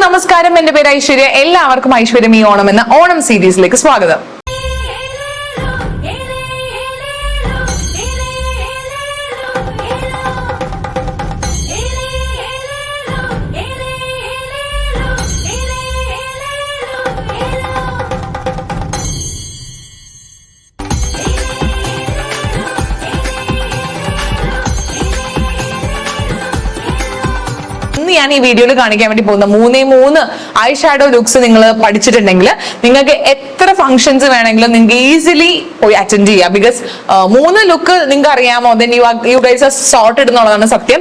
നമസ്കാരം, എന്റെ പേര് ഐശ്വര്യ. എല്ലാവർക്കും ഐശ്വര്യം ഈ ഓണം എന്ന ഓണം സീരീസിലേക്ക് സ്വാഗതം. ഞാൻ ഈ വീഡിയോയിൽ കാണിക്കാൻ വേണ്ടി പോകുന്ന മൂന്ന് ഐ ഷാഡോ ലുക്സ് നിങ്ങൾ പഠിച്ചിട്ടുണ്ടെങ്കിൽ നിങ്ങൾക്ക് എത്ര ഫംഗ്ഷൻസ് വേണമെങ്കിലും നിങ്ങൾക്ക് ഈസിലി പോയി അറ്റൻഡ് ചെയ്യാം. ബിക്കോസ് 3 ലുക്ക് നിങ്ങൾക്ക് അറിയാമോ, then you guys are sorted എന്നുള്ളതാണ് സത്യം.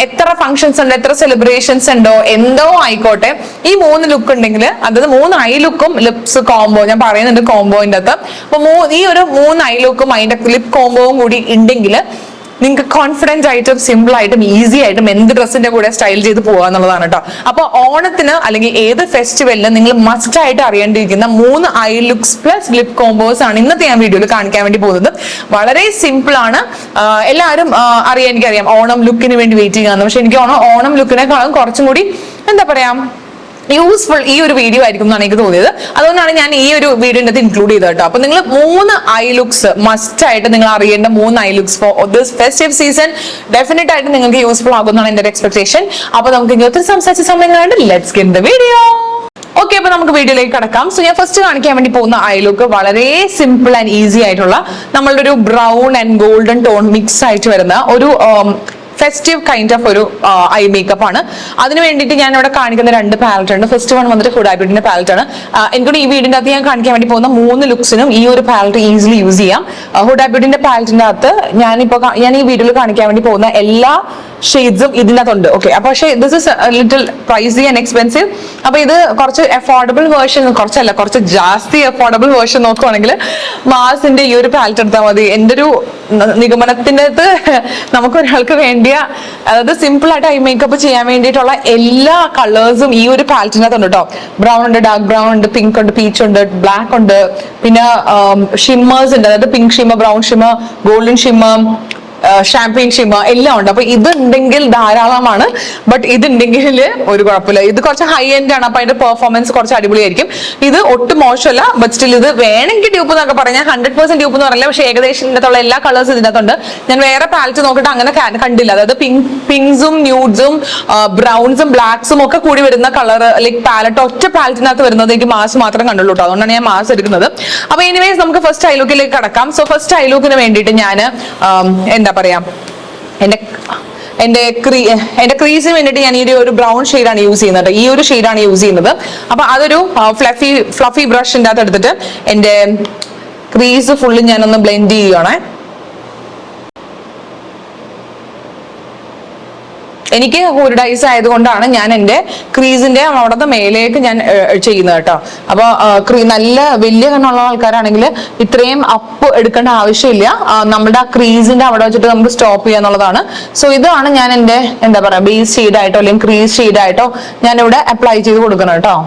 എത്ര ഫംഗ്ഷൻസ് ഉണ്ട്, എത്ര സെലിബ്രേഷൻസ് ഉണ്ടോ, എന്തോ ആയിക്കോട്ടെ, ഈ 3 ലുക്ക് ഉണ്ടെങ്കിൽ, അതായത് 3 ഐ ലുക്കും ലിപ്സ് കോംബോ, ഞാൻ പറയുന്നുണ്ട് കോംബോന്റെ അകത്ത്. അപ്പൊ ഈ ഒരു 3 ഐ ലുക്കും അതിന്റെ ലിപ് കോംബോവും കൂടി ഉണ്ടെങ്കിൽ നിങ്ങൾക്ക് കോൺഫിഡന്റ് ആയിട്ടും സിമ്പിൾ ആയിട്ടും ഈസി ആയിട്ടും എന്ത് ഡ്രസ്സിന്റെ കൂടെ സ്റ്റൈൽ ചെയ്ത് പോകുക എന്നുള്ളതാണ് കേട്ടോ. അപ്പൊ ഓണത്തിന് അല്ലെങ്കിൽ ഏത് ഫെസ്റ്റിവലിന് നിങ്ങൾ മസ്റ്റ് ആയിട്ട് അറിയേണ്ടിയിരിക്കുന്ന 3 I looks plus lip combos ആണ് ഇന്നത്തെ ഞാൻ വീഡിയോയിൽ കാണിക്കാൻ വേണ്ടി പോകുന്നത്. വളരെ സിമ്പിൾ ആണ്. എല്ലാവരും എനിക്കറിയാം ഓണം ലുക്കിന് വേണ്ടി വെയിറ്റ് ചെയ്യാന്ന്. പക്ഷെ എനിക്ക് ഓണം ലുക്കിനെക്കാളും കുറച്ചും കൂടി എന്താ പറയാ യൂസ്ഫുൾ ഈ ഒരു വീഡിയോ ആയിരിക്കും എന്നാണ് എനിക്ക് തോന്നിയത്. അതുകൊണ്ടാണ് ഞാൻ ഈ ഒരു വീഡിയോന്റെ അത് ഇൻക്ലൂഡ് ചെയ്തത് കേട്ടോ. അപ്പൊ നിങ്ങൾ 3 ഐ ലുക്സ് മസ്റ്റ് ആയിട്ട് നിങ്ങൾ അറിയേണ്ട 3 I looks for this festive season definite ആയിട്ട് നിങ്ങൾക്ക് യൂസ്ഫുൾ ആകുമെന്നാണ് എന്റെ എക്സ്പെക്ടേഷൻ. അപ്പൊ നമുക്ക് ഇനി ഒത്തിരി സംസാരിച്ച സമയങ്ങളുണ്ട്. Let's get the video. Okay, അപ്പൊ നമുക്ക് വീഡിയോയിലേക്ക് കടക്കാം. സോ ഞാൻ ഫസ്റ്റ് കാണിക്കാൻ വേണ്ടി പോകുന്ന ഐ ലുക്ക് വളരെ സിമ്പിൾ ആൻഡ് ഈസി ആയിട്ടുള്ള നമ്മളുടെ ഒരു brown and golden tone mix ആയിട്ട് വരുന്ന ഒരു ഫെസ്റ്റീവ് കൈൻഡ് ഓഫ് ഒരു ഐ മേക്കപ്പ് ആണ്. അതിന് വേണ്ടിയിട്ട് ഞാൻ ഇവിടെ കാണിക്കുന്ന 2 പാലറ്റ് ഉണ്ട്. ഫസ്റ്റ് വൺ വന്നിട്ട് ഹുഡ ബ്യൂട്ടിന്റെ പാലറ്റ് ആണ്. എനിക്കൂടെ ഈ വീഡിയോന്റെ അകത്ത് ഞാൻ കാണിക്കാൻ വേണ്ടി പോകുന്ന 3 ലുക്സിനും ഈ ഒരു പാലറ്റ് ഈസിലി യൂസ് ചെയ്യാം. ഹുഡ ബ്യൂട്ടിന്റെ പാലറ്റിന്റെ അകത്ത് ഞാൻ ഈ വീഡിയോയിൽ കാണിക്കാൻ വേണ്ടി പോകുന്ന എല്ലാ ഷെയ്ഡ്സും ഇതിനകത്തുണ്ട്. ഓക്കെ, അപ്പൊ പക്ഷേ this is little Praisy and expensive. അപ്പൊ ഇത് കുറച്ച് അഫോർഡബിൾ വേർഷൻ, കുറച്ച് ജാസ്തി അഫോർഡബിൾ വേർഷൻ നോക്കുവാണെങ്കിൽ മാസിന്റെ ഈ ഒരു പാലറ്റ് എടുത്താൽ മതി. എന്റെ ഒരു നിഗമനത്തിന്റെ അകത്ത് നമുക്ക് ഒരാൾക്ക് വേണ്ടിയ, അതായത് സിമ്പിൾ ആയിട്ട് ഐ മേക്കപ്പ് ചെയ്യാൻ വേണ്ടിയിട്ടുള്ള എല്ലാ കളേഴ്സും ഈ ഒരു പാലറ്റിനകത്തുണ്ട് കേട്ടോ. ബ്രൗൺ ഉണ്ട്, ഡാർക്ക് ബ്രൗൺ ഉണ്ട്, പിങ്ക് ഉണ്ട്, പീച്ച് ഉണ്ട്, ബ്ലാക്ക് ഉണ്ട്, പിന്നെ ഷിമ്മേഴ്സ് ഉണ്ട്, അതായത് pink shimmer, brown shimmer, golden shimmer, champagne shimmer എല്ലാം ഉണ്ട്. അപ്പൊ ഇത് ഉണ്ടെങ്കിൽ ധാരാളമാണ്. ബട്ട് ഇത് ഉണ്ടെങ്കിൽ ഒരു കുഴപ്പമില്ല. ഇത് കുറച്ച് ഹൈ എൻഡ് ആണ്, അപ്പൊ അതിന്റെ പെർഫോമൻസ് കുറച്ച് അടിപൊളിയായിരിക്കും. ഇത് ഒട്ടും മോശമല്ല. ബട്ട് സ്റ്റിൽ ഇത് വേണമെങ്കിൽ ഡ്യൂപ്പ് എന്നൊക്കെ പറഞ്ഞാൽ 100% ഡ്യൂപ്പ് എന്ന് പറയില്ല. പക്ഷെ ഏകദേശം ഇതിനകത്തുള്ള എല്ലാ കളേഴ്സും ഇതിനകത്തുണ്ട്. ഞാൻ വേറെ പാലറ്റ് നോക്കിയിട്ട് അങ്ങനെ കണ്ടില്ല. അതായത് പിങ്ക്സും ന്യൂഡ്സും ബ്രൗൺസും ബ്ലാക്സും ഒക്കെ കൂടി വരുന്ന കളർ ലൈക്ക് പാലറ്റ് ഒറ്റ പാലറ്റിനകത്ത് വരുന്നത് എനിക്ക് മാസ് മാത്രം കണ്ടുള്ളൂ കേട്ടോ. അതുകൊണ്ടാണ് ഞാൻ മാസ് എടുക്കുന്നത്. അപ്പൊ എനിവേസ് നമുക്ക് ഫസ്റ്റ് ഐ ലുക്കിലേക്ക് കടക്കാം. സോ ഫസ്റ്റ് ഐ ലുക്കിന് വേണ്ടിയിട്ട് ഞാൻ എന്താ പറയാ, എന്റെ ക്രീസിന് വേണ്ടിയിട്ട് ഞാൻ ഈ ഒരു ബ്രൗൺ ഷെയ്ഡാണ് യൂസ് ചെയ്യുന്നത്. ഈ ഒരു ഷെയ്ഡാണ് യൂസ് ചെയ്യുന്നത്. അപ്പൊ അതൊരു ഫ്ലഫി ബ്രഷിന്റെ അകത്ത് എടുത്തിട്ട് എന്റെ ക്രീസ് ഫുള്ള് ഞാനൊന്ന് ബ്ലെൻഡ് ചെയ്യുകയാണേ. എനിക്ക് ഹൂരിഡൈസ് ആയതുകൊണ്ടാണ് ഞാൻ എന്റെ ക്രീസിന്റെ അവിടുത്തെ മേലേക്ക് ഞാൻ ചെയ്യുന്നത് കേട്ടോ. അപ്പൊ നല്ല വലിയ കണ്ണുള്ള ആൾക്കാരാണെങ്കിൽ ഇത്രയും അപ്പ് എടുക്കേണ്ട ആവശ്യമില്ല. നമ്മുടെ ആ ക്രീസിന്റെ അവിടെ വെച്ചിട്ട് നമുക്ക് സ്റ്റോപ്പ് ചെയ്യാന്നുള്ളതാണ്. സോ ഇതാണ് ഞാൻ എന്റെ എന്താ പറയാ ബേസ് ഷെയ്ഡായിട്ടോ അല്ലെങ്കിൽ ക്രീസ് ഷെയ്ഡായിട്ടോ ഞാൻ ഇവിടെ അപ്ലൈ ചെയ്ത് കൊടുക്കണം കേട്ടോ.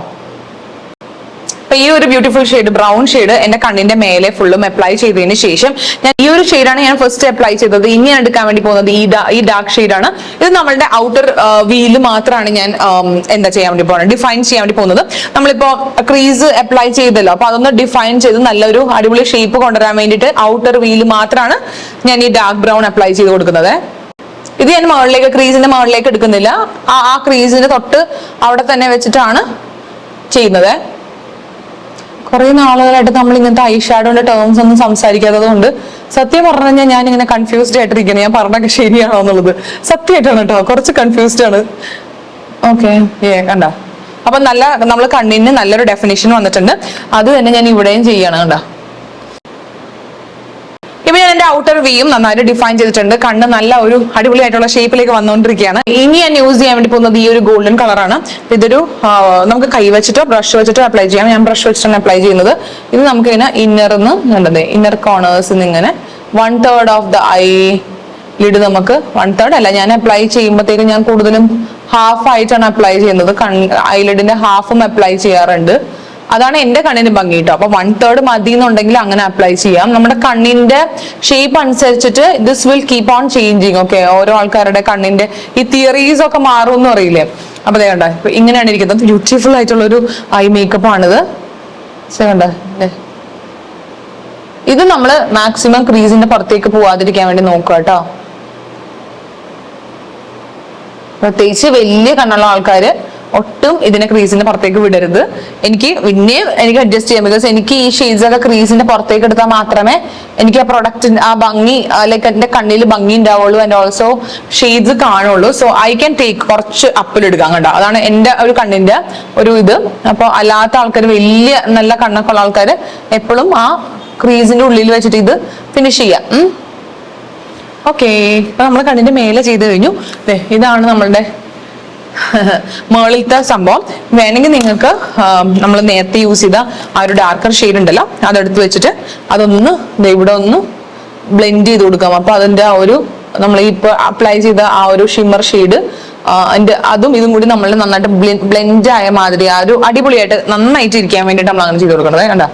അപ്പൊ ഈ ഒരു ബ്യൂട്ടിഫുൾ ഷെയ്ഡ് ബ്രൗൺ ഷെയ്ഡ് എന്റെ കണ്ണിന്റെ മേലെ ഫുള്ളും അപ്ലൈ ചെയ്തതിന് ശേഷം ഞാൻ ഈ ഒരു ഷെയ്ഡാണ് ഞാൻ ഫസ്റ്റ് അപ്ലൈ ചെയ്തത്. ഇനി ഞാൻ എടുക്കാൻ വേണ്ടി പോകുന്നത് ഈ ഡാർക്ക് ഷെയ്ഡാണ്. ഇത് നമ്മളുടെ ഔട്ടർ വീല് മാത്രമാണ് ഞാൻ എന്താ ചെയ്യാൻ വേണ്ടി പോകുന്നത്, ഡിഫൈൻ ചെയ്യാൻ വേണ്ടി പോകുന്നത്. നമ്മളിപ്പോ ക്രീസ് അപ്ലൈ ചെയ്തല്ലോ, അപ്പൊ അതൊന്ന് ഡിഫൈൻ ചെയ്ത് നല്ലൊരു അടിപൊളി ഷേപ്പ് കൊണ്ടുവരാൻ വേണ്ടിയിട്ട് ഔട്ടർ വീല് മാത്രമാണ് ഞാൻ ഈ ഡാർക്ക് ബ്രൗൺ അപ്ലൈ ചെയ്ത് കൊടുക്കുന്നത്. ഇത് ഞാൻ മുകളിലേക്ക് ക്രീസിന്റെ മുകളിലേക്ക് എടുക്കുന്നില്ല. ആ ക്രീസിന്റെ തൊട്ട് അവിടെ തന്നെ വെച്ചിട്ടാണ് ചെയ്യുന്നത്. കുറെ നാളുകളായിട്ട് നമ്മൾ ഇങ്ങനത്തെ ഐ ഷാഡോന്റെ ടേംസ് ഒന്നും സംസാരിക്കാത്തത് കൊണ്ട് സത്യം പറഞ്ഞു കഴിഞ്ഞാൽ ഞാൻ ഇങ്ങനെ കൺഫ്യൂസ്ഡ് ആയിട്ടിരിക്കുന്നത്. ഞാൻ പറഞ്ഞൊക്കെ ശരിയാണോ എന്നുള്ളത് സത്യമായിട്ടാണ് കേട്ടോ, കുറച്ച് കൺഫ്യൂസ്ഡ് ആണ്. ഓക്കെ, കണ്ടോ? അപ്പൊ നമ്മൾ കണ്ണിന് നല്ലൊരു ഡെഫിനിഷൻ വന്നിട്ടുണ്ട്. അത് തന്നെ ഞാൻ ഇവിടെയും ചെയ്യണം. കണ്ടോ? ഇപ്പൊ ഞാൻ എന്റെ ഔട്ടർ വിയും നന്നായിട്ട് ഡിഫൈൻ ചെയ്തിട്ടുണ്ട്. കണ്ണ് നല്ല ഒരു അടിപൊളിയായിട്ടുള്ള ഷേപ്പിലേക്ക് വന്നുകൊണ്ടിരിക്കുകയാണ്. ഇനി ഞാൻ യൂസ് ചെയ്യാൻ വേണ്ടി പോകുന്നത് ഈ ഒരു ഗോൾഡൻ കളറാണ്. ഇതൊരു നമുക്ക് കൈ വെച്ചിട്ടോ ബ്രഷ് വെച്ചിട്ടോ അപ്ലൈ ചെയ്യാം. ഞാൻ ബ്രഷ് വെച്ചിട്ടാണ് അപ്ലൈ ചെയ്യുന്നത്. ഇത് നമുക്ക് ഇങ്ങനെ ഇന്നർ കോർണേഴ്സ് ഇങ്ങനെ 1/3 ഓഫ് ദ ഐ ലിഡ്, നമുക്ക് 1/3 അല്ല, ഞാൻ അപ്ലൈ ചെയ്യുമ്പോഴത്തേക്കും ഞാൻ കൂടുതലും ഹാഫ് ആയിട്ടാണ് അപ്ലൈ ചെയ്യുന്നത്. ഐലിഡിന്റെ ഹാഫും അപ്ലൈ ചെയ്യാറുണ്ട്. അതാണ് എന്റെ കണ്ണിന് ഭംഗി കേട്ടോ. അപ്പൊ 1/3 മതി എന്നുണ്ടെങ്കിൽ അങ്ങനെ അപ്ലൈ ചെയ്യാം. നമ്മുടെ കണ്ണിന്റെ ഷേപ്പ് അനുസരിച്ചിട്ട് this will keep on changing. Okay, ഓരോ ആൾക്കാരുടെ കണ്ണിന്റെ ഈ തിയറീസ് ഒക്കെ മാറും എന്ന് അറിയില്ലേ. അപ്പൊ അതേ കണ്ട, ഇപ്പൊ ഇങ്ങനെയാണ് ഇരിക്കുന്നത്. ബ്യൂട്ടിഫുൾ ആയിട്ടുള്ള ഒരു ഐ മേക്കപ്പ് ആണിത്. കണ്ട, ഇത് നമ്മള് മാക്സിമം ക്രീസിന്റെ പുറത്തേക്ക് പോവാതിരിക്കാൻ വേണ്ടി നോക്കുക കേട്ടോ. പ്രത്യേകിച്ച് വലിയ കണ്ണുള്ള ആൾക്കാര് ഒട്ടും ഇതിനെ ക്രീസിന്റെ പുറത്തേക്ക് വിടരുത്. എനിക്ക് അഡ്ജസ്റ്റ് ചെയ്യാം, ബിക്കോസ് എനിക്ക് ഈ ഷെയ്ഡ്സ് ഒക്കെ ക്രീസിന്റെ പുറത്തേക്ക് എടുത്താൽ മാത്രമേ എനിക്ക് ആ പ്രൊഡക്റ്റിന്റെ ആ ഭംഗി, ലൈക്ക് എന്റെ കണ്ണിൽ ഭംഗി ഉണ്ടാവുള്ളൂ, ആൻഡ് ഓൾസോ ഷെയ്ഡ്സ് കാണുള്ളൂ. സോ ഐ ക്യാൻ ടേക്ക് കുറച്ച് അപ്പിലെടുക്കാം കണ്ടോ. അതാണ് എന്റെ ഒരു കണ്ണിന്റെ ഒരു ഇത്. അപ്പൊ അല്ലാത്ത ആൾക്കാർ, വലിയ നല്ല കണ്ണൊക്കെ ഉള്ള ആൾക്കാർ എപ്പോഴും ആ ക്രീസിന്റെ ഉള്ളിൽ വെച്ചിട്ട് ഇത് ഫിനിഷ് ചെയ്യാം. ഓക്കെ, അപ്പൊ നമ്മൾ കണ്ണിന്റെ മേലെ ചെയ്ത് കഴിഞ്ഞു. ഇതാണ് നമ്മളുടെ മേളിലത്തെ സംഭവം. വേണമെങ്കിൽ നിങ്ങൾക്ക് നമ്മൾ നേരത്തെ യൂസ് ചെയ്ത ആ ഒരു ഡാർക്കർ ഷെയ്ഡ് ഉണ്ടല്ലോ, അതെടുത്ത് വെച്ചിട്ട് അതൊന്ന് ഇവിടെ ഒന്ന് ബ്ലെൻഡ് ചെയ്ത് കൊടുക്കാം. അപ്പൊ അതിന്റെ ആ ഒരു നമ്മൾ ഇപ്പൊ അപ്ലൈ ചെയ്ത ആ ഒരു ഷിമ്മർ ഷെയ്ഡ് അതും ഇതും കൂടി നമ്മൾ നന്നായിട്ട് ബ്ലെൻഡ് ആയ മാതിരി ആ ഒരു അടിപൊളിയായിട്ട് നന്നായിട്ട് ഇരിക്കാൻ വേണ്ടിയിട്ട് നമ്മൾ അങ്ങനെ ചെയ്ത് കൊടുക്കണത്. കണ്ടോ,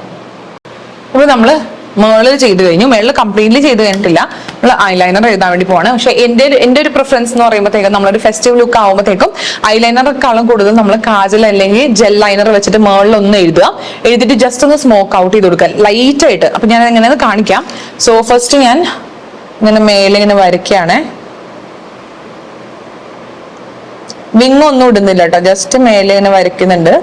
ഇപ്പൊ നമ്മള് മേളിൽ ചെയ്ത് കഴിഞ്ഞു. മേളിൽ കംപ്ലീറ്റ്ലി ചെയ്ത് കഴിഞ്ഞിട്ടില്ല, നമ്മൾ ഐലൈനർ എഴുതാൻ വേണ്ടി പോവാണ്. പക്ഷെ എന്റെ ഒരു പ്രിഫറൻസ് എന്ന് പറയുമ്പോഴത്തേക്കും നമ്മളൊരു ഫെസ്റ്റീവ് ലുക്ക് ആകുമ്പോഴത്തേക്കും ഐലൈനറെക്കാളും കൂടുതൽ നമ്മൾ കാജൽ അല്ലെങ്കിൽ ജെൽ ലൈനർ വെച്ചിട്ട് മേളിൽ ഒന്ന് എഴുതിയിട്ട് ജസ്റ്റ് ഒന്ന് സ്മോക്ക് ഔട്ട് ചെയ്ത് കൊടുക്കുക ലൈറ്റ് ആയിട്ട്. അപ്പൊ ഞാൻ എങ്ങനെയാന്ന് കാണിക്കാം. സോ ഫസ്റ്റ് ഞാൻ ഇങ്ങനെ മേലെ ഇങ്ങനെ വരയ്ക്കുകയാണ്. വിങ് ഒന്നും ഇടുന്നില്ല കേട്ടോ, ജസ്റ്റ് മേലെ ഇങ്ങനെ വരയ്ക്കുന്നുണ്ട്.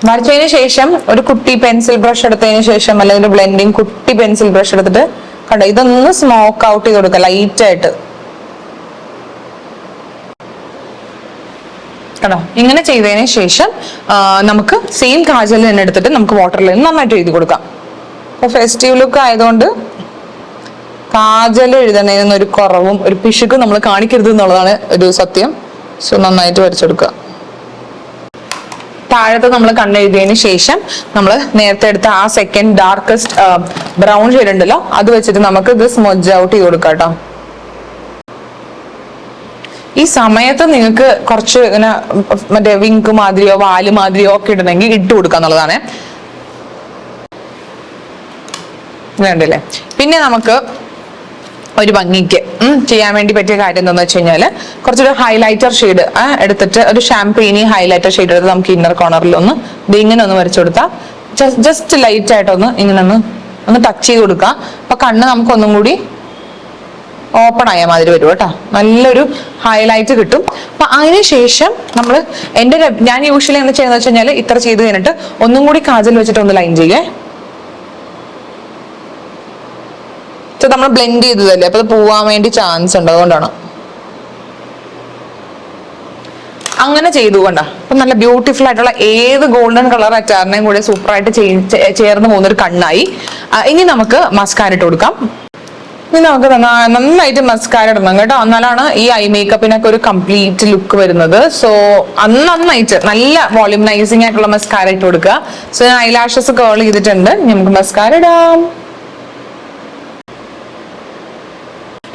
വരച്ചതിന് ശേഷം ഒരു കുട്ടി പെൻസിൽ ബ്രഷ് എടുത്തതിന് ശേഷം, അല്ലെങ്കിൽ ബ്ലെൻഡിങ് കുട്ടി പെൻസിൽ ബ്രഷ് എടുത്തിട്ട് കണ്ടോ ഇതൊന്ന് സ്മോക്ക് ഔട്ട് ചെയ്ത് കൊടുക്കുക ലൈറ്റ് ആയിട്ട്. കണ്ടോ, ഇങ്ങനെ ചെയ്തതിന് ശേഷം നമുക്ക് സെയിം കാജൽ തന്നെ എടുത്തിട്ട് നമുക്ക് വാട്ടറിൽ നന്നായിട്ട് എഴുതി കൊടുക്കാം. അപ്പൊ ഫെസ്റ്റീവ് ലുക്ക് ആയതുകൊണ്ട് കാജൽ എഴുതണേന്നൊരു കുറവും ഒരു പിശുക്കും നമ്മൾ കാണിക്കരുത് എന്നുള്ളതാണ് ഒരു സത്യം. സോ നന്നായിട്ട് വരച്ചെടുക്കുക. താഴത്ത് നമ്മൾ കണ്ണെഴുതിയതിന് ശേഷം നമ്മൾ നേരത്തെ എടുത്ത ആ സെക്കൻഡ് ഡാർക്കസ്റ്റ് ബ്രൗൺ ഷെയ്ഡ് ഉണ്ടല്ലോ, അത് വെച്ചിട്ട് നമുക്ക് ഇത് സ്മൊഡ്ജ് ഔട്ട് ചെയ്ത് കൊടുക്കാം കേട്ടോ. ഈ സമയത്ത് നിങ്ങൾക്ക് കുറച്ച് ഇങ്ങനെ മറ്റേ വിങ്ക് മാതിരിയോ വാല് മാതിരിയോ ഒക്കെ ഇടണമെങ്കിൽ ഇട്ട് കൊടുക്കുക എന്നുള്ളതാണ്. വേണ്ടല്ലേ. പിന്നെ നമുക്ക് ഒരു ഭംഗിക്ക് ചെയ്യാൻ വേണ്ടി പറ്റിയ കാര്യം എന്താന്ന് വെച്ച് കഴിഞ്ഞാല് കുറച്ചൊരു ഹൈലൈറ്റർ ഷെയ്ഡ് എടുത്തിട്ട് ഒരു ഷാംപെയിനി ഹൈലൈറ്റർ ഷെയ്ഡ് എടുത്ത് നമുക്ക് ഇന്നർ കോർണറിൽ ഒന്ന് ഇങ്ങനെ ഒന്ന് വരച്ചു കൊടുത്താൽ ജസ്റ്റ് ലൈറ്റ് ആയിട്ടൊന്ന് ഇങ്ങനെ ഒന്ന് ടച്ച് ചെയ്ത് കൊടുക്കുക. അപ്പൊ കണ്ണ് നമുക്ക് ഒന്നും കൂടി ഓപ്പൺ ആയ മാതിരി വരും കേട്ടോ, നല്ലൊരു ഹൈലൈറ്റ് കിട്ടും. അപ്പൊ അതിനുശേഷം ഞാൻ യൂഷ്വലി എന്താ ചെയ്യുന്നത് വെച്ച് കഴിഞ്ഞാൽ ഇത്ര ചെയ്ത് കഴിഞ്ഞിട്ട് ഒന്നും കൂടി കാജൽ വെച്ചിട്ട് ഒന്ന് ലൈൻ ചെയ്യേ. നമ്മൾ ബ്ലെൻഡ് ചെയ്തതല്ലേ, അപ്പൊ അത് പോവാൻ വേണ്ടി ചാൻസ് ഉണ്ട്, അതുകൊണ്ടാണ് അങ്ങനെ ചെയ്തുകൊണ്ട. അപ്പൊ നല്ല ബ്യൂട്ടിഫുൾ ആയിട്ടുള്ള ഏത് ഗോൾഡൻ കളർ അച്ചാറിനെയും കൂടെ സൂപ്പറായിട്ട് ചേർന്ന് പോകുന്നൊരു കണ്ണായി. ഇനി നമുക്ക് മസ്കാര ഇട്ട് കൊടുക്കാം. ഇനി നമുക്ക് നന്നായിട്ട് മസ്കാര ഇടണം കേട്ടോ, എന്നാലാണ് ഈ ഐ മേക്കപ്പിനൊക്കെ ഒരു കംപ്ലീറ്റ് ലുക്ക് വരുന്നത്. സോ നന്നായിട്ട് നല്ല വോളിയംനൈസിങ് ആയിട്ടുള്ള മസ്കാര ഇട്ട് കൊടുക്കുക. സോ ഞാൻ ഐലാഷസ് കേൾ ചെയ്തിട്ടുണ്ട്, നമുക്ക് മസ്കാര ഇടാം.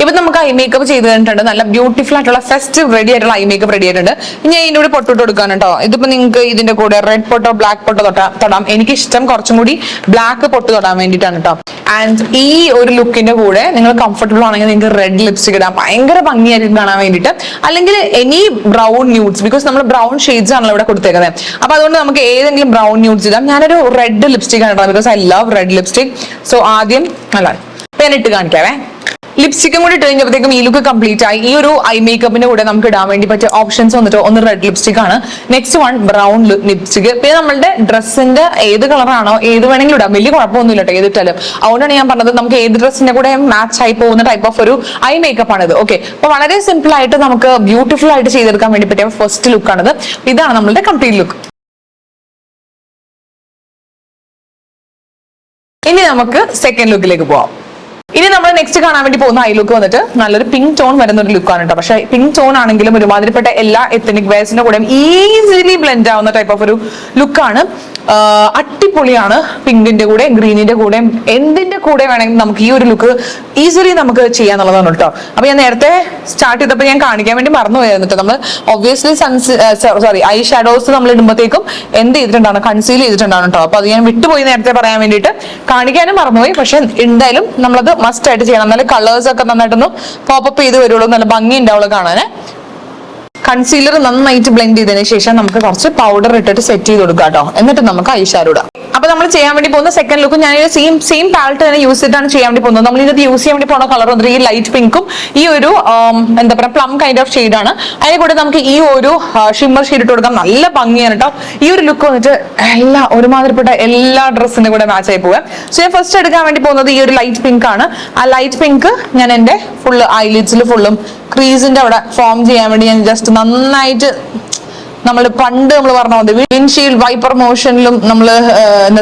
ഇപ്പൊ നമുക്ക് ഐ മേക്കപ്പ് ചെയ്ത് കഴിഞ്ഞിട്ടുണ്ട്, നല്ല ബ്യൂട്ടിഫുൾ ആയിട്ടുള്ള ഫെസ്റ്റീവ് റെഡി ആയിട്ടുള്ള ഐ മേക്കപ്പ് റെഡി ആയിട്ടുണ്ട്. ഇനി ഇതിന്റെ കൂടെ പൊട്ടിട്ട് കൊടുക്കാൻ കേട്ടോ. ഇതിപ്പോ നിങ്ങൾക്ക് ഇതിന്റെ കൂടെ റെഡ് പൊട്ടോ ബ്ലാക്ക് പൊട്ടോ തൊടാം. എനിക്ക് ഇഷ്ടം കുറച്ചും കൂടി ബ്ലാക്ക് പൊട്ട് തൊടാൻ വേണ്ടിയിട്ടാണ് കേട്ടോ. ആൻഡ് ഈ ഒരു ലുക്കിന്റെ കൂടെ നിങ്ങൾ കംഫർട്ടബിൾ ആണെങ്കിൽ നിങ്ങൾക്ക് റെഡ് ലിപ്സ്റ്റിക് ഇടാം, ഭയങ്കര ഭംഗിയായിരിക്കും കാണാൻ വേണ്ടിയിട്ട്. അല്ലെങ്കിൽ എനി ബ്രൗൺ ന്യൂഡ്സ്, ബിക്കോസ് നമ്മൾ ബ്രൗൺ ഷെയ്ഡ്സ് ആണല്ലോ ഇവിടെ കൊടുത്തേക്കുന്നത്. അപ്പൊ അതുകൊണ്ട് നമുക്ക് ഏതെങ്കിലും ബ്രൗൺ ന്യൂഡ്സ് ഇടാം. ഞാനൊരു റെഡ് ലിപ്സ്റ്റിക് ആണ് ഇടാം, because I love red lipstick. So ആദ്യം ഞാൻ ഇട്ട് കാണിക്കാവേ. ലിപ്സ്റ്റിക്കും കൂടി ഇട്ട് കഴിഞ്ഞപ്പോഴത്തേക്കും ഈ ലുക്ക് കംപ്ലീറ്റ് ആയി. ഈ ഒരു ഐ മേക്കപ്പിന്റെ കൂടെ നമുക്ക് ഇടാൻ വേണ്ടി പറ്റിയ ഓപ്ഷൻസ് വന്നിട്ട് ഒന്ന് റെഡ് ലിപ്സ്റ്റിക് ആണ്, നെക്സ്റ്റ് വൺ ബ്രൗൺ ലിപ്സ്റ്റിക്. പിന്നെ നമ്മളുടെ ഡ്രസ്സിന്റെ ഏത് കളറാണോ ഏത് വേണമെങ്കിലും ഇടാം, വലിയ കുഴപ്പമൊന്നുമില്ല കേട്ടോ ഏതിട്ടാലും. അതുകൊണ്ടാണ് ഞാൻ പറഞ്ഞത് നമുക്ക് ഏത് ഡ്രസ്സിന്റെ കൂടെ മാച്ച് ആയി പോകുന്ന ടൈപ്പ് ഓഫ് ഒരു ഐ മേക്കപ്പ് ആണിത്. ഓക്കെ, അപ്പൊ വളരെ സിമ്പിൾ ആയിട്ട് നമുക്ക് ബ്യൂട്ടിഫുൾ ആയിട്ട് ചെയ്തെടുക്കാൻ വേണ്ടി പറ്റിയ ഫസ്റ്റ് ലുക്കാണിത്. ഇതാണ് നമ്മളുടെ കംപ്ലീറ്റ് ലുക്ക്. ഇനി നമുക്ക് സെക്കൻഡ് ലുക്കിലേക്ക് പോവാം. ഇനി നമ്മൾ നെക്സ്റ്റ് കാണാൻ വേണ്ടി പോകുന്ന ഐ ലുക്ക് വന്നിട്ട് നല്ലൊരു പിങ്ക് ടോൺ വരുന്ന ഒരു ലുക്കാണ് കേട്ടോ. പക്ഷെ പിങ്ക് ടോൺ ആണെങ്കിലും ഒരുമാതിരിപ്പെട്ട എല്ലാ എത്തനിക് വെയർസിന്റെ കൂടെ ഈസിലി ബ്ലെൻഡ് ആവുന്ന ടൈപ്പ് ഓഫ് ഒരു ലുക്കാണ്. അടിപൊളിയാണ്. പിങ്കിന്റെ കൂടെ ഗ്രീനിന്റെ കൂടെ എന്തിന്റെ കൂടെ വേണമെങ്കിൽ നമുക്ക് ഈ ഒരു ലുക്ക് ഈസിലി നമുക്ക് ചെയ്യാന്നുള്ളതാണ് കേട്ടോ. അപ്പൊ ഞാൻ നേരത്തെ സ്റ്റാർട്ട് ചെയ്തപ്പോൾ ഞാൻ കാണിക്കാൻ വേണ്ടി മറന്നുപോയിരുന്നു കേട്ടോ. നമ്മൾ ഒബ്വിയസ്ലി ഐ ഷാഡോസ് നമ്മൾ ഇടുമ്പോഴത്തേക്കും എന്ത് ചെയ്തിട്ടുണ്ടാണ്, കൺസീൽ ചെയ്തിട്ടുണ്ടാണ് കേട്ടോ. അപ്പൊ അത് ഞാൻ വിട്ടുപോയി നേരത്തെ പറയാൻ വേണ്ടിയിട്ട്, കാണിക്കാനും മറന്നുപോയി. പക്ഷെ എന്തായാലും നമ്മളത് മസ്റ്റ് ആയിട്ട് ചെയ്യണം, എന്നാലും കളേഴ്സ് ഒക്കെ നന്നായിട്ടൊന്ന് പോപ്പപ്പ് ചെയ്ത് വരുള്ളൂ, നല്ല ഭംഗി ഉണ്ടാവുള്ളൂ കാണാന്. കൺസീലർ നന്നായിട്ട് ബ്ലെൻഡ് ചെയ്തതിന് ശേഷം നമുക്ക് കുറച്ച് പൗഡർ ഇട്ടിട്ട് സെറ്റ് ചെയ്ത് കൊടുക്കാം കേട്ടോ. എന്നിട്ട് നമുക്ക് ഐ ഷാഡോ ഇടാം. അപ്പൊ നമ്മൾ ചെയ്യാൻ വേണ്ടി പോകുന്ന സെക്കൻഡ് ലുക്ക് ഞാൻ സെയിം പാലറ്റ് തന്നെ യൂസ് ചെയ്തിട്ടാണ് ചെയ്യാൻ വേണ്ടി പോകുന്നത്. നമ്മൾ ഇതിനകത്ത് യൂസ് ചെയ്യാൻ വേണ്ടി പോകുന്ന കളർ വന്നിട്ട് ഈ ലൈറ്റ് പിങ്കും ഈ ഒരു എന്താ പറയുക പ്ലം കൈൻഡ് ഓഫ് ഷെയ്ഡാണ്. അതിനെ കൂടെ നമുക്ക് ഈ ഒരു ഷിമ്മർ ഷെയ്ഡ് ഇട്ട് കൊടുക്കാം. നല്ല ഭംഗിയാണ് കേട്ടോ. ഈ ഒരു ലുക്ക് വന്നിട്ട് ഒരുമാതിരിപ്പെട്ട എല്ലാ ഡ്രസ്സിന്റെ കൂടെ മാച്ച് ആയി പോകാം. സോ ഞാൻ ഫസ്റ്റ് എടുക്കാൻ വേണ്ടി പോകുന്നത് ഈ ഒരു ലൈറ്റ് പിങ്ക് ആണ്. ആ ലൈറ്റ് പിങ്ക് ഞാൻ എന്റെ ഫുള്ള് ഐലിഡ്സിൽ ഫുള്ളും ക്രീസിന്റെ അവിടെ ഫോം ചെയ്യാൻ വേണ്ടി ഞാൻ ജസ്റ്റ് നന്നായിട്ട് പണ്ട് നമ്മൾ പറഞ്ഞ മതി വിൻഷീൽഡ് വൈപ്പർ മോഷനിലും നമ്മൾ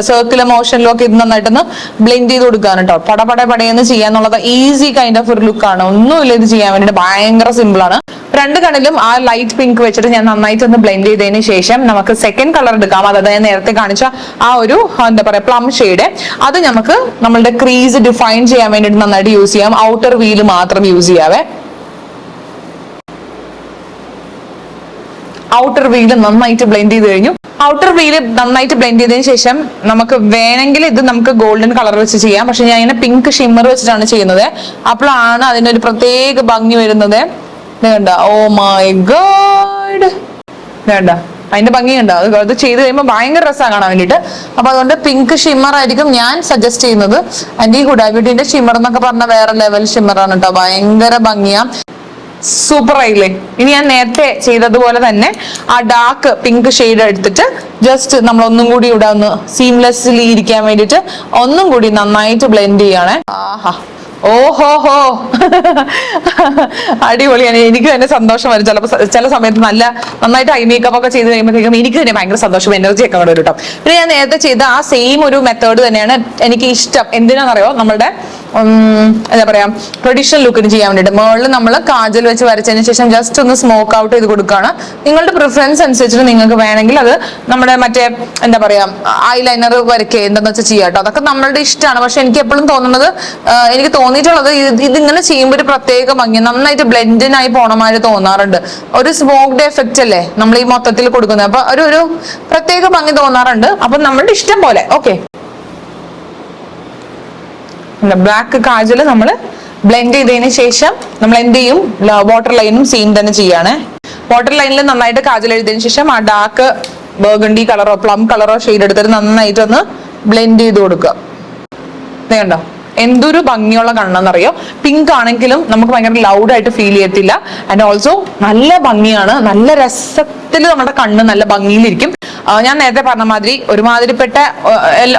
സർക്കുലർ മോഷനിലും ഒക്കെ ഇത് നന്നായിട്ടൊന്ന് ബ്ലെൻഡ് ചെയ്ത് കൊടുക്കാൻ കേട്ടോ. പടയെന്ന് ചെയ്യാന്നുള്ളത് ഈസി കൈൻഡ് ഓഫ് ഒരു ലുക്കാണ്. ഒന്നുമില്ല ഇത് ചെയ്യാൻ വേണ്ടിയിട്ട്, ഭയങ്കര സിമ്പിൾ ആണ്. രണ്ട് കണ്ണിലും ആ ലൈറ്റ് പിങ്ക് വെച്ചിട്ട് ഞാൻ നന്നായിട്ടൊന്ന് ബ്ലെൻഡ് ചെയ്തതിന് ശേഷം നമുക്ക് സെക്കൻഡ് കളർ എടുക്കാം. അതായത് ഞാൻ നേരത്തെ കാണിച്ച ആ ഒരു എന്താ പറയാ പ്ലം ഷെയ്ഡ്, അത് നമുക്ക് നമ്മളുടെ ക്രീസ് ഡിഫൈൻ ചെയ്യാൻ വേണ്ടിയിട്ട് നന്നായിട്ട് യൂസ് ചെയ്യാം. ഔട്ടർ വീല് മാത്രം യൂസ് ചെയ്യാവേ. ഔട്ടർ വീല് നന്നായിട്ട് ബ്ലെൻഡ് ചെയ്ത് കഴിഞ്ഞു. ഔട്ടർ വീല് നന്നായിട്ട് ബ്ലെൻഡ് ചെയ്തതിന് ശേഷം നമുക്ക് വേണമെങ്കിൽ ഇത് നമുക്ക് ഗോൾഡൻ കളർ വെച്ച് ചെയ്യാം. പക്ഷെ ഞാൻ ഇങ്ങനെ പിങ്ക് ഷിമ്മർ വെച്ചിട്ടാണ് ചെയ്യുന്നത്. അപ്പോഴാണ് അതിനൊരു പ്രത്യേക ഭംഗി വരുന്നത്. വേണ്ട, ഓ മൈ ഗോഡ്, വേണ്ട അതിന്റെ ഭംഗി ഉണ്ടോ? അത് ചെയ്ത് കഴിയുമ്പോൾ ഭയങ്കര രസമാണ് കാണാൻ വേണ്ടിയിട്ട്. അപ്പൊ അതുകൊണ്ട് പിങ്ക് ഷിമ്മർ ആയിരിക്കും ഞാൻ സജസ്റ്റ് ചെയ്യുന്നത്. ആൻഡ് ഈ ഹുഡ ബ്യൂട്ടിന്റെ ഷിമ്മർ എന്നൊക്കെ പറഞ്ഞ വേറെ ലെവൽ ഷിമ്മറാണ് കേട്ടോ. ഭയങ്കര ഭംഗിയാ, സൂപ്പർ ആയില്ലേ. ഇനി ഞാൻ നേരത്തെ ചെയ്തതുപോലെ തന്നെ ആ ഡാർക്ക് പിങ്ക് ഷെയ്ഡ് എടുത്തിട്ട് ജസ്റ്റ് നമ്മൾ ഒന്നും കൂടി ഇവിടെ ഒന്ന് സീംലെസ്ലി ഇരിക്കാൻ വേണ്ടിയിട്ട് ഒന്നും കൂടി നന്നായിട്ട് ബ്ലെൻഡ് ചെയ്യണേ. ആഹാ, ഓഹോഹോ, അടിപൊളിയാണ്. എനിക്ക് തന്നെ സന്തോഷം വരും ചില സമയത്ത്. നന്നായിട്ട് ഐ മേക്കപ്പ് ഒക്കെ ചെയ്ത് കഴിയുമ്പോഴത്തേക്കും എനിക്ക് തന്നെ ഭയങ്കര സന്തോഷം, എനർജി ഒക്കെ കൂടെ വരും കേട്ടോ. പിന്നെ ഞാൻ നേരത്തെ ചെയ്ത ആ സെയിം ഒരു മെത്തേഡ് തന്നെയാണ് എനിക്ക് ഇഷ്ടം. എന്തിനാണെന്നറിയോ, നമ്മളുടെ എന്താ പറയാ ട്രഡീഷണൽ ലുക്കിന് ചെയ്യാൻ വേണ്ടിയിട്ട് മുകളിൽ നമ്മൾ കാജൽ വെച്ച് വരച്ചതിന് ശേഷം ജസ്റ്റ് ഒന്ന് സ്മോക്ക് ഔട്ട് ചെയ്ത് കൊടുക്കുകയാണ്. നിങ്ങളുടെ പ്രിഫറൻസ് അനുസരിച്ചിട്ട് നിങ്ങൾക്ക് വേണമെങ്കിൽ അത് നമ്മുടെ മറ്റേ എന്താ പറയാ ഐലൈനർ വരയ്ക്കുക എന്താന്ന് വെച്ചാൽ ചെയ്യാം കേട്ടോ. അതൊക്കെ നമ്മളുടെ ഇഷ്ടമാണ്. പക്ഷെ എനിക്ക് എപ്പോഴും തോന്നുന്നത്, എനിക്ക് തോന്നിയിട്ടുള്ളത് ഇതിങ്ങനെ ചെയ്യുമ്പോൾ ഒരു പ്രത്യേക ഭംഗി, നന്നായിട്ട് ബ്ലെൻഡിനായി പോണമാര് തോന്നാറുണ്ട്. ഒരു സ്മോക്ഡ് എഫക്റ്റ് അല്ലേ നമ്മൾ ഈ മൊത്തത്തിൽ കൊടുക്കുന്നത്. അപ്പൊ ഒരു പ്രത്യേക ഭംഗി തോന്നാറുണ്ട്. അപ്പൊ നമ്മളുടെ ഇഷ്ടം പോലെ. ഓക്കെ, ബ്ലാക്ക് കാജല് നമ്മൾ ബ്ലെൻഡ് ചെയ്തതിന് ശേഷം നമ്മൾ എന്ത് ചെയ്യും, വാട്ടർ ലൈനും സെയിം തന്നെ ചെയ്യാണ്. വാട്ടർ ലൈനിൽ നന്നായിട്ട് കാജൽ എഴുതിയതിനു ശേഷം ആ ഡാർക്ക് ബർഗണ്ടി കളറോ പ്ലം കളറോ ഷെയ്ഡ് എടുത്തിട്ട് നന്നായിട്ടൊന്ന് ബ്ലെൻഡ് ചെയ്ത് കൊടുക്കുക. കണ്ടോ എന്തൊരു ഭംഗിയുള്ള കണ്ണെന്നറിയോ. പിങ്ക് ആണെങ്കിലും നമുക്ക് ഭയങ്കര ലൗഡായിട്ട് ഫീൽ ചെയ്യത്തില്ല. ആൻഡ് ഓൾസോ നല്ല ഭംഗിയാണ്, നല്ല രസത്തിൽ നമ്മുടെ കണ്ണ് നല്ല ഭംഗിയിലിരിക്കും. ഞാൻ നേരത്തെ പറഞ്ഞ മാതിരി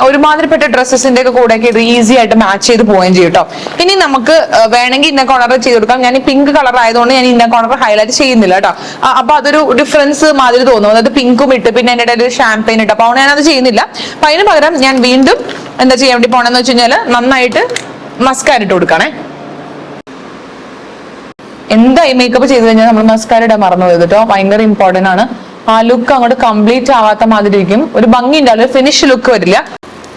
ഒരുമാതിരിപ്പെട്ട ഡ്രസ്സസിന്റെ ഒക്കെ കൂടെ ഇത് ഈസി ആയിട്ട് മാച്ച് ചെയ്ത് പോവുകയും ചെയ്യും കേട്ടോ. ഇനി നമുക്ക് വേണമെങ്കിൽ ഇന്ന കോർണർ ചെയ്ത് കൊടുക്കാം. ഞാൻ ഈ പിങ്ക് കളർ ആയതുകൊണ്ട് ഞാൻ ഇന്ന കോർണർ ഹൈലൈറ്റ് ചെയ്യുന്നില്ല കേട്ടോ. അപ്പൊ അതൊരു ഡിഫറൻസ് മാതിരി തോന്നും. അതായത് പിങ്കും ഇട്ട് പിന്നെ എൻ്റെ ഇടയിൽ ഷാമ്പയിൻ ഇട്ട്, അപ്പൊ ഞാനത് ചെയ്യുന്നില്ല. അപ്പൊ അതിന് പകരം ഞാൻ വീണ്ടും എന്താ ചെയ്യാൻ വേണ്ടി പോണെന്ന് വെച്ച് കഴിഞ്ഞാൽ നന്നായിട്ട് മസ്കാര ഇട്ട് കൊടുക്കണേ. എന്തായി മേക്കപ്പ് ചെയ്ത് കഴിഞ്ഞാൽ നമ്മൾ മസ്കാര ഇടാൻ മറന്നു പോയത് കേട്ടോ. ഭയങ്കര ഇമ്പോർട്ടന്റ് ആണ്. ആ ലുക്ക് അങ്ങോട്ട് കംപ്ലീറ്റ് ആവാത്ത മാതിരി ഇരിക്കും. ഒരു ഭംഗി ഉണ്ടാവില്ല, ഫിനിഷ് ലുക്ക് വരില്ല.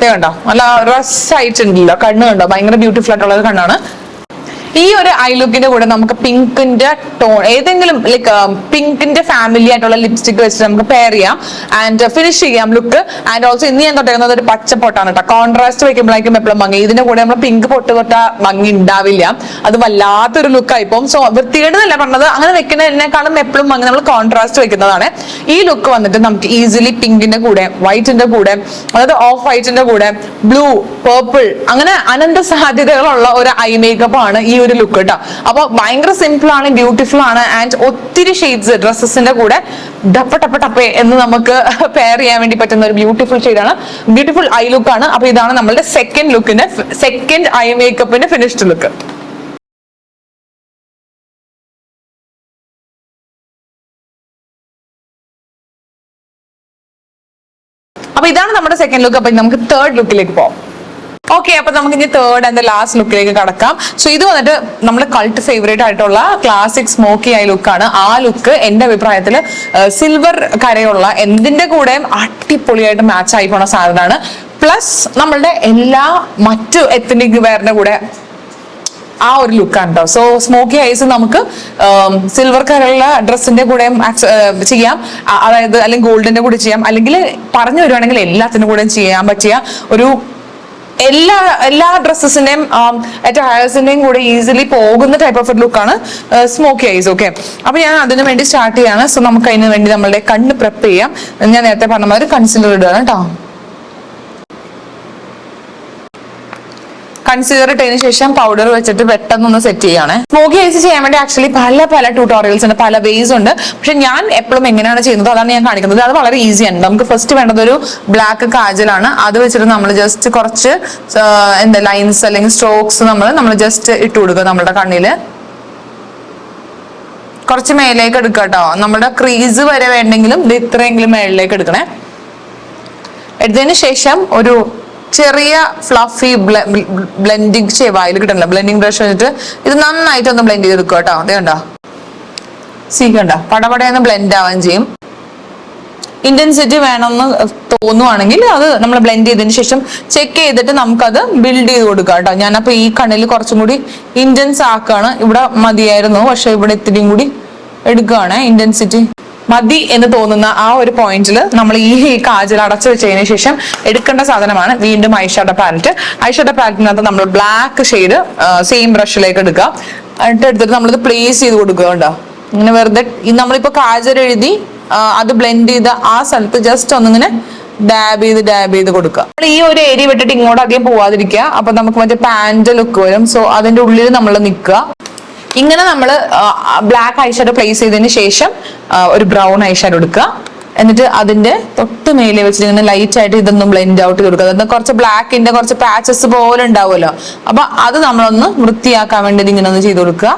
കണ്ടോ നല്ല രസമായിട്ടുണ്ടല്ലോ കണ്ണ്. കണ്ടോ ഭയങ്കര ബ്യൂട്ടിഫുൾ ആയിട്ടുള്ള ഒരു കണ്ണാണ്. ഈ ഒരു ഐ ലുക്കിന്റെ കൂടെ നമുക്ക് പിങ്കിന്റെ ടോൺ ഏതെങ്കിലും ലൈക്ക് പിങ്കിന്റെ ഫാമിലി ആയിട്ടുള്ള ലിപ്സ്റ്റിക് വെച്ചിട്ട് നമുക്ക് പെയർ ചെയ്യാം ആൻഡ് ഫിനിഷ് ചെയ്യാം ലുക്ക്. ആൻഡ് ഓൾസോ ഇന്ന് ഞാൻ തൊട്ടേക്കുന്നത് ഒരു പച്ച പൊട്ടാണ് കേട്ടോ. കോൺട്രാസ്റ്റ് വെക്കുമ്പോഴേക്കും എപ്പോഴും ഭംഗി. ഇതിന്റെ കൂടെ നമ്മൾ പിങ്ക് പൊട്ട് തൊട്ട ഭംഗി ഉണ്ടാവില്ല, അത് വല്ലാത്തൊരു ലുക്കായി പോകും. സോ വൃത്തികേടെന്നല്ല പറഞ്ഞത്, അങ്ങനെ വെക്കുന്നതിനേക്കാളും എപ്പോഴും ഭംഗി നമ്മൾ കോൺട്രാസ്റ്റ് വെക്കുന്നതാണ്. ഈ ലുക്ക് വന്നിട്ട് നമുക്ക് ഈസിലി പിങ്കിന്റെ കൂടെ വൈറ്റിന്റെ കൂടെ, അതായത് ഓഫ് വൈറ്റിന്റെ കൂടെ ബ്ലൂ, പേർപ്പിൾ, അങ്ങനെ അനന്ത സാധ്യതകളുള്ള ഒരു ഐ മേക്കപ്പ് ആണ് ഈ ഒരു ലുക്ക് കേട്ടോ. അപ്പൊ ഭയങ്കര സിമ്പിൾ ആണ്, ബ്യൂട്ടിഫുൾ ആണ്. ആൻഡ് ഒത്തിരി ഷെയ്ഡ്സ് ഡ്രസ്സസിന്റെ കൂടെ ടപ്പേ എന്ന് നമുക്ക് പെയർ ചെയ്യാൻ വേണ്ടി പറ്റുന്ന ഒരു ബ്യൂട്ടിഫുൾ ഷെയ്ഡാണ്, ബ്യൂട്ടിഫുൾ ഐ ലുക്ക് ആണ്. അപ്പൊ ഇതാണ് നമ്മളുടെ സെക്കൻഡ് ഐ മേക്കപ്പിന്റെ ഫിനിഷ്ഡ് ലുക്ക്. അപ്പൊ ഇതാണ് നമ്മുടെ സെക്കൻഡ് ലുക്ക്. അപ്പൊ നമുക്ക് തേർഡ് ലുക്കിലേക്ക് പോകാം. ഓക്കെ, അപ്പൊ നമുക്ക് ഇനി തേർഡ് ആൻഡ് ലാസ്റ്റ് ലുക്കിലേക്ക് കടക്കാം. സോ ഇത് വന്നിട്ട് നമ്മുടെ കൾട്ട് ഫേവറേറ്റ് ആയിട്ടുള്ള ക്ലാസിക് സ്മോക്കി ഐ ലുക്കാണ്. ആ ലുക്ക് എന്റെ അഭിപ്രായത്തിൽ സിൽവർ കരയുള്ള എന്തിന്റെ കൂടെയും അടിപൊളിയായിട്ട് മാച്ച് ആയി പോണ സാധനമാണ്. പ്ലസ് നമ്മളുടെ എല്ലാ മറ്റു എത്നിക് വെയറിന്റെ കൂടെ ആ ഒരു ലുക്കാണ് കേട്ടോ. സോ സ്മോക്കി ഐസ് നമുക്ക് സിൽവർ കളറുള്ള ഡ്രസ്സിന്റെ കൂടെ ചെയ്യാം, അതായത് അല്ലെങ്കിൽ ഗോൾഡിന്റെ കൂടെ ചെയ്യാം, അല്ലെങ്കിൽ പറഞ്ഞു വരുവാണെങ്കിൽ എല്ലാത്തിനും കൂടെ ചെയ്യാൻ പറ്റിയ ഒരു എല്ലാ ഡ്രസ്സസിന്റെയും അറ്റയർസിന്റെയും കൂടെ ഈസിലി പോകുന്ന ടൈപ്പ് ഓഫ് ലുക്കാണ് സ്മോക്കി ഐസ്. ഓക്കെ, അപ്പൊ ഞാൻ അതിനു വേണ്ടി സ്റ്റാർട്ട് ചെയ്യാണ്. സോ നമുക്ക് അതിന് വേണ്ടി നമ്മളുടെ കണ്ണ് പ്രെപ്പ് ചെയ്യാം. ഞാൻ നേരത്തെ പറഞ്ഞ മാതിരി കൺസീലർ ഇടുകയാണ് കേട്ടോ. കൺസീലർ ഇട്ടതിന് ശേഷം പൗഡർ വെച്ചിട്ട് പെട്ടെന്ന് സെറ്റ് ചെയ്യാണ്. സ്മോക്കി ഐസ് ചെയ്യാൻ വേണ്ടി ആക്ച്വലി പല ട്യൂട്ടോറിയൽസ് ഉണ്ട്, പല വേസ് ഉണ്ട്. പക്ഷെ ഞാൻ എപ്പോഴും എങ്ങനെയാണ് ചെയ്യുന്നത് അതാണ് ഞാൻ കാണിക്കുന്നത്. അത് വളരെ ഈസിയാണ്. നമുക്ക് ഫസ്റ്റ് വേണ്ടത് ഒരു ബ്ലാക്ക് കാജലാണ്. അത് വെച്ചിട്ട് നമ്മൾ ജസ്റ്റ് കുറച്ച് ലൈൻസ് അല്ലെങ്കിൽ സ്ട്രോക്സ് നമ്മൾ ജസ്റ്റ് ഇട്ട് കൊടുക്കുക നമ്മുടെ കണ്ണില്. കുറച്ച് മേലേക്ക് എടുക്കുക കേട്ടോ. നമ്മുടെ ക്രീസ് വരെ വേണ്ടെങ്കിലും ഇത് ഇത്രയെങ്കിലും മേളിലേക്ക് എടുക്കണേ. എടുത്തതിന് ശേഷം ഒരു ചെറിയ ഫ്ലഫി ബ്ലെൻഡിങ് വായിൽ കിട്ടണില്ല, ബ്ലെൻഡിങ് ബ്രഷ് വെച്ചിട്ട് ഇത് നന്നായിട്ട് ഒന്ന് ബ്ലെൻഡ് ചെയ്തെടുക്കുക കേട്ടോ. അതേ കണ്ടോ, കണ്ട പടപടയെന്ന് ബ്ലെൻഡ് ആവുകയും ചെയ്യും. ഇന്റൻസിറ്റി വേണമെന്ന് തോന്നുവാണെങ്കിൽ അത് നമ്മൾ ബ്ലെൻഡ് ചെയ്തതിന് ശേഷം ചെക്ക് ചെയ്തിട്ട് നമുക്കത് ബിൽഡ് ചെയ്ത് കൊടുക്കാം കേട്ടോ. ഞാനപ്പോ ഈ കണ്ണിൽ കുറച്ചും കൂടി ഇന്റൻസ് ആക്കാണ്. ഇവിടെ മതിയായിരുന്നു, പക്ഷെ ഇവിടെ ഇത്തിരിയും കൂടി എടുക്കുകയാണ്. ഇന്റൻസിറ്റി മതി എന്ന് തോന്നുന്ന ആ ഒരു പോയിന്റിൽ നമ്മൾ ഈ കാജൽ അടച്ചു വെച്ചതിന് ശേഷം എടുക്കേണ്ട സാധനമാണ് വീണ്ടും ഐഷാഡോ പാലറ്റ്. ഐഷാഡോ പാലറ്റിനകത്ത് നമ്മൾ ബ്ലാക്ക് ഷെയ്ഡ് സെയിം ബ്രഷിലേക്ക് എടുക്കുക. എന്നിട്ട് എടുത്തിട്ട് നമ്മളിത് പ്ലേസ് ചെയ്ത് കൊടുക്കുക. കേട്ടോ, ഇങ്ങനെ വെറുതെ നമ്മളിപ്പോ കാജൽ എഴുതി അത് ബ്ലെൻഡ് ചെയ്ത് ആ സ്ഥലത്ത് ജസ്റ്റ് ഒന്നിങ്ങനെ ഡാബ് ചെയ്ത് കൊടുക്കുക. ഈ ഒരു ഏരിയ വിട്ടിട്ട് ഇങ്ങോട്ട് അധികം പോവാതിരിക്കുക. അപ്പൊ നമുക്ക് മറ്റേ പാന്റ് ലുക്ക് വരും. സോ അതിന്റെ ഉള്ളിൽ നമ്മൾ നിൽക്കുക. ഇങ്ങനെ നമ്മൾ ബ്ലാക്ക് ഐഷാഡോ പ്ലേസ് ചെയ്തതിന് ശേഷം ഒരു ബ്രൗൺ ഐഷാഡോ എടുക്കുക. എന്നിട്ട് അതിന്റെ തൊട്ട് മേലെ വെച്ചിട്ട് ഇങ്ങനെ ലൈറ്റ് ആയിട്ട് ഇതൊന്നും ബ്ലെൻഡ് ഔട്ട് ചെയ്ത് കൊടുക്കുക. അതായത് കുറച്ച് ബ്ലാക്കിന്റെ കുറച്ച് പാച്ചസ് പോലെ ഉണ്ടാവുമല്ലോ, അപ്പൊ അത് നമ്മളൊന്ന് വൃത്തിയാക്കാൻ വേണ്ടി ഇങ്ങനെ ഒന്ന് ചെയ്ത് കൊടുക്കുക.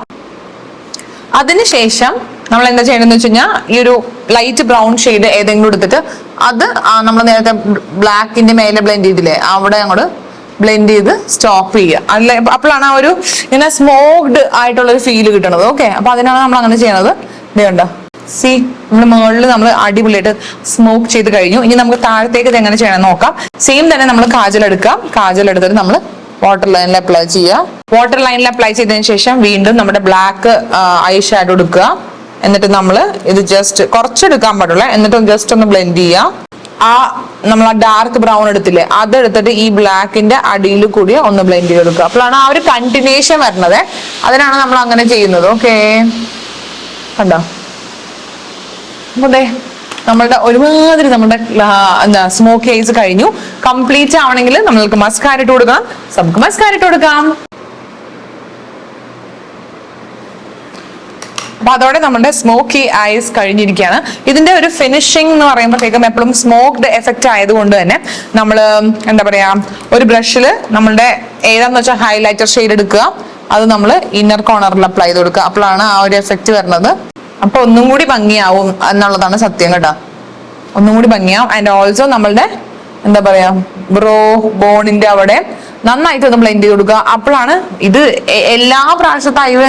അതിനുശേഷം നമ്മൾ എന്താ ചെയ്യണമെന്ന് വെച്ച് കഴിഞ്ഞാൽ ഈ ഒരു ലൈറ്റ് ബ്രൗൺ ഷെയ്ഡ് ഏതെങ്കിലും എടുത്തിട്ട് അത് നമ്മൾ നേരത്തെ ബ്ലാക്കിന്റെ മേലെ ബ്ലെൻഡ് ചെയ്തില്ലേ അവിടെ അങ്ങോട്ട് ബ്ലെൻഡ് ചെയ്ത് സ്റ്റോപ്പ് ചെയ്യുക. അല്ലെ അപ്പോഴാണ് ആ ഒരു ഇങ്ങനെ സ്മോക്ഡ് ആയിട്ടുള്ള ഒരു ഫീല് കിട്ടണത്. ഓക്കെ, അപ്പൊ അതിനാണ് നമ്മൾ അങ്ങനെ ചെയ്യണത്. ഇതുണ്ട്, സി നമ്മുടെ മുകളിൽ നമ്മൾ അടിപൊളിയായിട്ട് സ്മോക്ക് ചെയ്ത് കഴിഞ്ഞു. ഇനി നമുക്ക് താഴത്തേക്ക് ഇത് എങ്ങനെ ചെയ്യണം നോക്കാം. സെയിം തന്നെ നമ്മൾ കാജൽ എടുക്കാം. കാജൽ എടുത്തിട്ട് നമ്മൾ വാട്ടർ ലൈനിൽ അപ്ലൈ ചെയ്യുക. വാട്ടർ ലൈനിൽ അപ്ലൈ ചെയ്തതിന് ശേഷം വീണ്ടും നമ്മുടെ ബ്ലാക്ക് ഐ ഷാഡോ എടുക്കുക. എന്നിട്ട് നമ്മൾ ഇത് ജസ്റ്റ് കുറച്ചെടുക്കാൻ പാടുള്ളൂ. എന്നിട്ട് ജസ്റ്റ് ഒന്ന് ബ്ലെൻഡ് ചെയ്യുക. നമ്മൾ ആ ഡാർക്ക് ബ്രൗൺ എടുത്തില്ലേ അതെടുത്തിട്ട് ഈ ബ്ലാക്കിന്റെ അടിയിൽ കൂടി ഒന്ന് ബ്ലെൻഡ് ചെയ്ത് കൊടുക്കുക. അപ്പോഴാണ് ആ ഒരു കണ്ടിന്യൂഷൻ വരുന്നത്. അതിനാണ് നമ്മൾ അങ്ങനെ ചെയ്യുന്നത്. ഓക്കെ, കണ്ടോ, അതെ നമ്മളുടെ ഒരുമാതിരി നമ്മുടെ സ്മോക്കി ഐസ് കഴിഞ്ഞു. കംപ്ലീറ്റ് ആവണമെങ്കിൽ നമ്മൾക്ക് മസ്കാര ഇട്ട് കൊടുക്കാം. നമുക്ക് മസ്കാര ഇട്ട് കൊടുക്കാം. അപ്പൊ അതോടെ നമ്മുടെ സ്മോക്കി ഐസ് കഴിഞ്ഞിരിക്കുകയാണ്. ഇതിന്റെ ഒരു ഫിനിഷിംഗ് എന്ന് പറയുമ്പോഴത്തേക്കും എപ്പോഴും സ്മോക്ഡ് എഫക്റ്റ് ആയതുകൊണ്ട് തന്നെ നമ്മൾ എന്താ പറയാ ഒരു ബ്രഷിൽ നമ്മളുടെ ഏതാന്ന് വെച്ചാൽ ഹൈലൈറ്റർ ഷെയ്ഡ് എടുക്കുക. അത് നമ്മൾ ഇന്നർ കോർണറിൽ അപ്ലൈ ചെയ്ത് കൊടുക്കുക. അപ്പോഴാണ് ആ ഒരു എഫക്റ്റ് വരുന്നത്. അപ്പൊ ഒന്നും കൂടി ഭംഗിയാവും എന്നുള്ളതാണ് സത്യം കേട്ടോ. ഒന്നും കൂടി ഭംഗിയാവും. ആൻഡ് ഓൾസോ നമ്മളുടെ എന്താ പറയാ ബോണിന്റെ അവിടെ നന്നായിട്ട് ഒന്ന് ബ്ലെൻഡ് ചെയ്ത് കൊടുക്കുക. അപ്പോഴാണ് ഇത് എല്ലാ പ്രാവശ്യത്തെ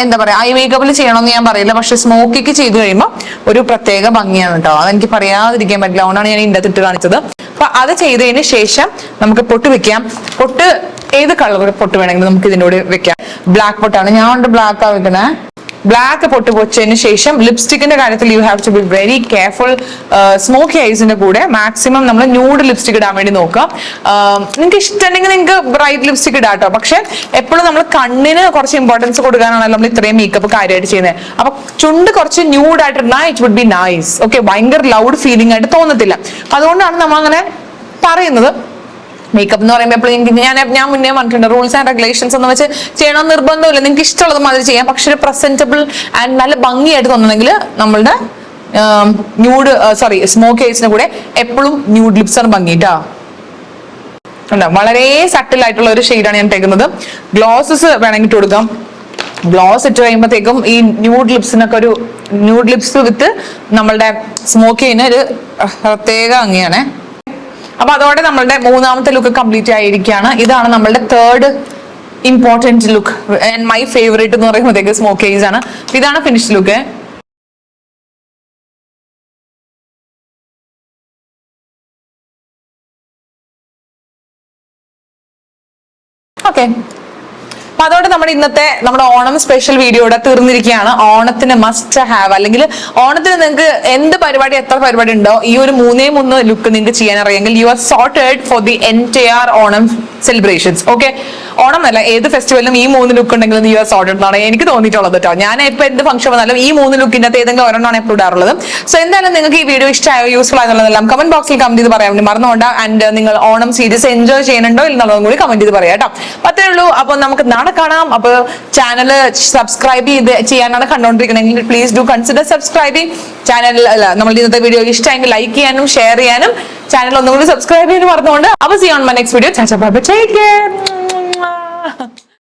എന്താ പറയാ ഐ മേക്കപ്പിൽ ചെയ്യണമെന്ന് ഞാൻ പറയില്ല, പക്ഷെ സ്മോക്കിക്ക് ചെയ്ത് കഴിയുമ്പോൾ ഒരു പ്രത്യേക ഭംഗിയാണ് കേട്ടോ. അതെനിക്ക് പറയാതിരിക്കാൻ പറ്റില്ല, അതുകൊണ്ടാണ് ഞാൻ ഇതിന്റെ ഇട്ട് കാണിച്ചത്. അപ്പൊ അത് ചെയ്തതിന് ശേഷം നമുക്ക് പൊട്ട് വെക്കാം. പൊട്ട് ഏത് കളർ പൊട്ട് വേണമെങ്കിലും നമുക്ക് ഇതിൻ്റെ കൂടെ വെക്കാം. ബ്ലാക്ക് പൊട്ടാണ് ഞാൻ ബ്ലാക്ക് വെക്കണേ. ബ്ലാക്ക് പൊട്ട് പൊച്ചതിന് ശേഷം ലിപ്സ്റ്റിക്കിന്റെ കാര്യത്തിൽ you have to be very careful. Smoky ഐസിന്റെ കൂടെ മാക്സിമം നമ്മൾ ന്യൂഡ് ലിപ്സ്റ്റിക് ഇടാൻ വേണ്ടി നോക്കാം. നിങ്ങൾക്ക് ഇഷ്ടമുണ്ടെങ്കിൽ നിങ്ങൾക്ക് ബ്രൈറ്റ് ലിപ്സ്റ്റിക് ഇടാം കേട്ടോ. പക്ഷെ എപ്പോഴും നമ്മൾ കണ്ണിന് കുറച്ച് ഇമ്പോർട്ടൻസ് കൊടുക്കാനാണല്ലോ നമ്മൾ ഇത്രയും മേക്കപ്പ് കാര്യമായിട്ട് ചെയ്യുന്നത്. അപ്പൊ ചുണ്ട് കുറച്ച് ന്യൂഡ് ആയിട്ടിരുന്നാൽ it would be nice. Okay, ഭയങ്കര ലൗഡ് ഫീലിംഗ് ആയിട്ട് തോന്നത്തില്ല. അതുകൊണ്ടാണ് നമ്മൾ അങ്ങനെ പറയുന്നത്. മേക്കപ്പ് എന്ന് പറയുമ്പോൾ എപ്പോഴും ഞാൻ മുന്നേ പറഞ്ഞിട്ടുണ്ട്, റൂൾസ് ആൻഡ് റെഗുലേഷൻസ് എന്ന് വെച്ച് ചെയ്യണമെന്ന് നിർബന്ധമില്ല. നിങ്ങൾക്ക് ഇഷ്ടമുള്ളത് മാതിരി ചെയ്യാം. പക്ഷെ ഒരു പ്രസന്റബിൾ ആൻഡ് നല്ല ഭംഗിയായിട്ട് തോന്നണമെങ്കിൽ നമ്മളുടെ സ്മോക്കി ഐസിന്റെ കൂടെ എപ്പോഴും ന്യൂഡ് ലിപ്സ് ആണ് ഭംഗിട്ടാ. വളരെ സട്ടിൽ ആയിട്ടുള്ള ഒരു ഷെയ്ഡാണ് ഞാൻ ഇട്ടേക്കുന്നത്. ഗ്ലോസസ് വേണമെങ്കിൽ ഇട്ട് കൊടുക്കാം. ഗ്ലോസ് ഇട്ട് കഴിയുമ്പോഴത്തേക്കും ഈ ന്യൂഡ് ലിപ്സിനൊക്കെ ഒരു ന്യൂഡ് ലിപ്സ് വിത്ത് നമ്മളുടെ സ്മോക്കിന് ഒരു പ്രത്യേക ഭംഗിയാണ്. അപ്പൊ അതോടെ നമ്മളുടെ മൂന്നാമത്തെ ലുക്ക് കംപ്ലീറ്റ് ആയിരിക്കുകയാണ്. ഇതാണ് നമ്മളുടെ third important look and my favourite എന്ന് പറയുമ്പോഴത്തേക്ക് സ്മോക്കി ഐസ് ആണ്. ഇതാണ് ഫിനിഷ്ഡ് ലുക്ക്. ഓക്കെ, അപ്പൊ അതോടെ നമ്മുടെ ഓണം സ്പെഷ്യൽ വീഡിയോ ഇവിടെ തീർന്നിരിക്കുകയാണ്. ഓണത്തിന് മസ്റ്റ് ഹാവ്, അല്ലെങ്കിൽ ഓണത്തിന് നിങ്ങൾക്ക് എന്ത് പരിപാടി എത്ര പരിപാടി ഉണ്ടോ ഈ ഒരു 3 ലുക്ക് നിങ്ങൾക്ക് ചെയ്യാൻ അറിയാമെങ്കിൽ you are sorted for the entire Onam celebrations. Okay, Onam എന്നല്ല ഏത് ഫെസ്റ്റിവലിലും ഈ 3 ലുക്ക് ഉണ്ടെങ്കിൽ യു ആർ സോർട്ടഡ് എന്നാണ് എനിക്ക് തോന്നിയിട്ടുള്ളത് കേട്ടോ. ഞാൻ ഇപ്പൊ എന്ത് ഫംഗ്ഷൻ വന്നാലും ഈ 3 ലുക്കിന്റെ അകത്ത് ഏതെങ്കിലും ഒരെണ്ണമാണ് എപ്പോഴും ഇടാറുള്ളത്. സോ എന്തായാലും നിങ്ങൾക്ക് ഈ വീഡിയോ ഇഷ്ടമായോ യൂസ്ഫുൾ ആയെന്നുള്ളതെല്ലാം കമന്റ് ബോക്സിൽ കമന്റ് ചെയ്ത് പറയാൻ വേണ്ടി മറന്നുകൊണ്ട്. ആൻഡ് നിങ്ങൾ ഓണം സീരീസ് എൻജോയ് ചെയ്യുന്നുണ്ടോ എന്നുള്ളതും കൂടി കമന്റ് ചെയ്ത് പറയാം കേട്ടോ. അത്രേ ഉള്ളൂ. അപ്പൊ നമുക്ക് നാളെ കാണാം. അപ്പൊ ചാനൽ സബ്സ്ക്രൈബ് ചെയ്യാനാണ് കണ്ടോണ്ടിരിക്കണമെങ്കിൽ please do consider subscribing channel. നമ്മൾ ഇന്നത്തെ വീഡിയോ ഇഷ്ടമെങ്കിൽ ലൈക്ക് ചെയ്യാനും ഷെയർ ചെയ്യാനും ചാനൽ ഒന്നുകൂടി സബ്സ്ക്രൈബ് ചെയ്യാനും മറന്നുകൊണ്ട്. അപ്പൊ see on my next video. Take care.